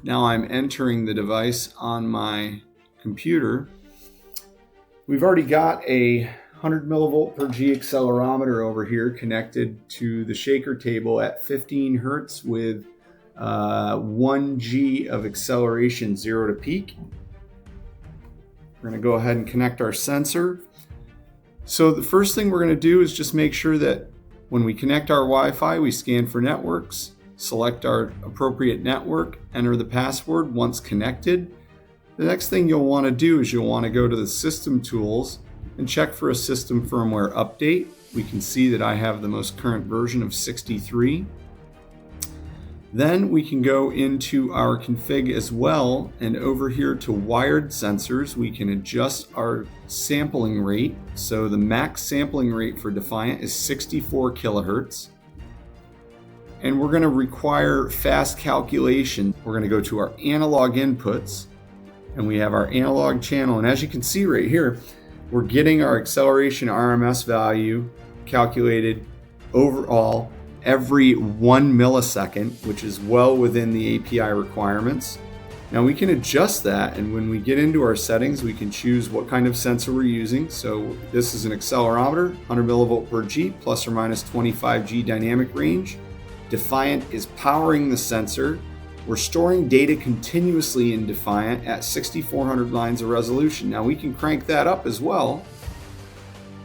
Now I'm entering the device on my computer. We've already got a 100 millivolt per G accelerometer over here connected to the shaker table at 15 Hertz with 1 G of acceleration 0 to peak. We're going to go ahead and connect our sensor. So the first thing we're going to do is just make sure that when we connect our Wi-Fi, we scan for networks, select our appropriate network, enter the password once connected. The next thing you'll want to do is you'll want to go to the system tools and check for a system firmware update. We can see that I have the most current version of 63. Then we can go into our config as well, and over here to wired sensors, we can adjust our sampling rate. So the max sampling rate for Defiant is 64 kilohertz. And we're going to require fast calculation. We're going to go to our analog inputs, and we have our analog channel. And as you can see right here, we're getting our acceleration RMS value calculated overall every 1 millisecond, which is well within the API requirements. Now we can adjust that, and when we get into our settings, we can choose what kind of sensor we're using. So this is an accelerometer, 100 millivolt per G, plus or minus 25 G dynamic range. Defiant is powering the sensor. We're storing data continuously in Defiant at 6,400 lines of resolution. Now we can crank that up as well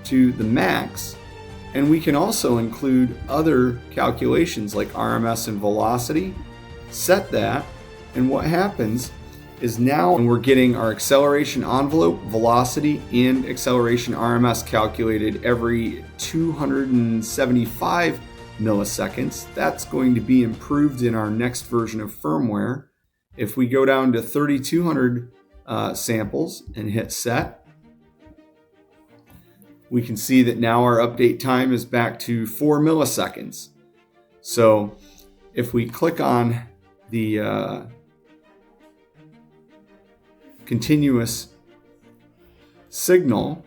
to the max. And we can also include other calculations like RMS and velocity, set that, and what happens is now we're getting our acceleration envelope, velocity, and acceleration RMS calculated every 275 milliseconds. That's going to be improved in our next version of firmware. If we go down to 3,200 samples and hit set, we can see that now our update time is back to 4 milliseconds. So if we click on the continuous signal,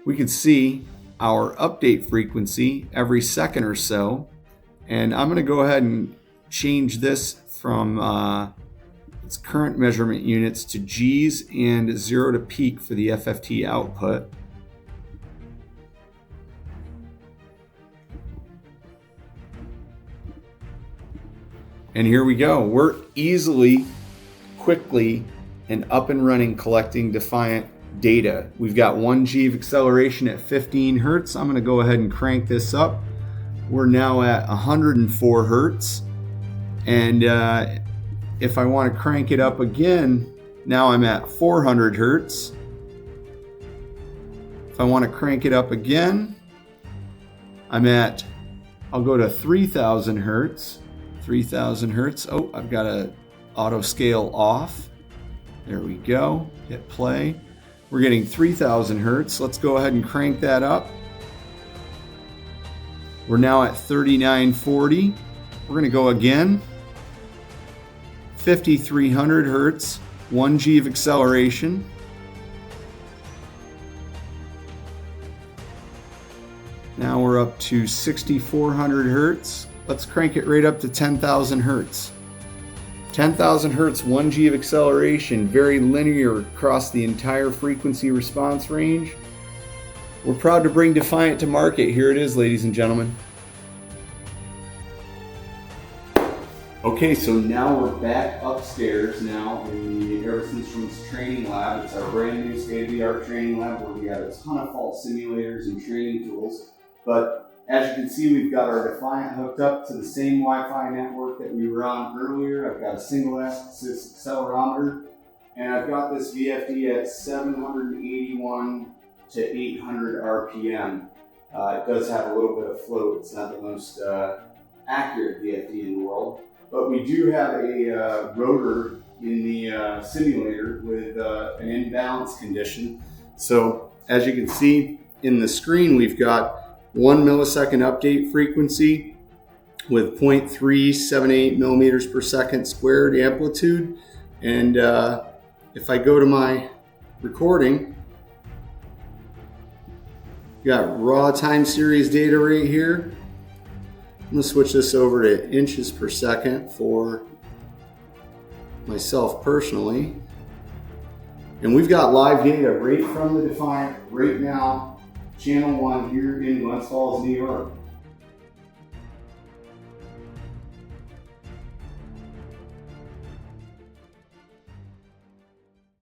we can see our update frequency every second or so. And I'm going to go ahead and change this from its current measurement units to G's and 0 to peak for the FFT output. And here we go. We're easily, quickly, and up and running collecting Defiant data. We've got 1 G of acceleration at 15 Hertz. I'm going to go ahead and crank this up. We're now at 104 Hertz. And if I want to crank it up again, now I'm at 400 Hertz. If I want to crank it up again, I'll go to 3,000 Hertz. 3,000 Hertz. Oh, I've got to auto scale off. There we go. Hit play. We're getting 3,000 Hertz. Let's go ahead and crank that up. We're now at 3,940. We're going to go again. 5,300 Hertz, 1 G of acceleration. Now we're up to 6,400 Hertz. Let's crank it right up to 10,000 Hertz. 10,000 Hertz, 1 G of acceleration, very linear across the entire frequency response range. We're proud to bring Defiant to market. Here it is, ladies and gentlemen. Okay, so now we're back upstairs now in the Harris Instruments training lab. It's our brand new state-of-the-art training lab where we have a ton of fault simulators and training tools. But as you can see, we've got our Defiant hooked up to the same Wi-Fi network that we were on earlier. I've got a single axis accelerometer, and I've got this VFD at 781 to 800 RPM. It does have a little bit of float. It's not the most accurate VFD in the world. But we do have a rotor in the simulator with an imbalance condition. So as you can see in the screen, we've got 1 millisecond update frequency with 0.378 millimeters per second squared amplitude. And if I go to my recording, got raw time series data right here. I'm going to switch this over to inches per second for myself personally. And we've got live data right from the Defiant right now, channel 1 here in Glens Falls, New York.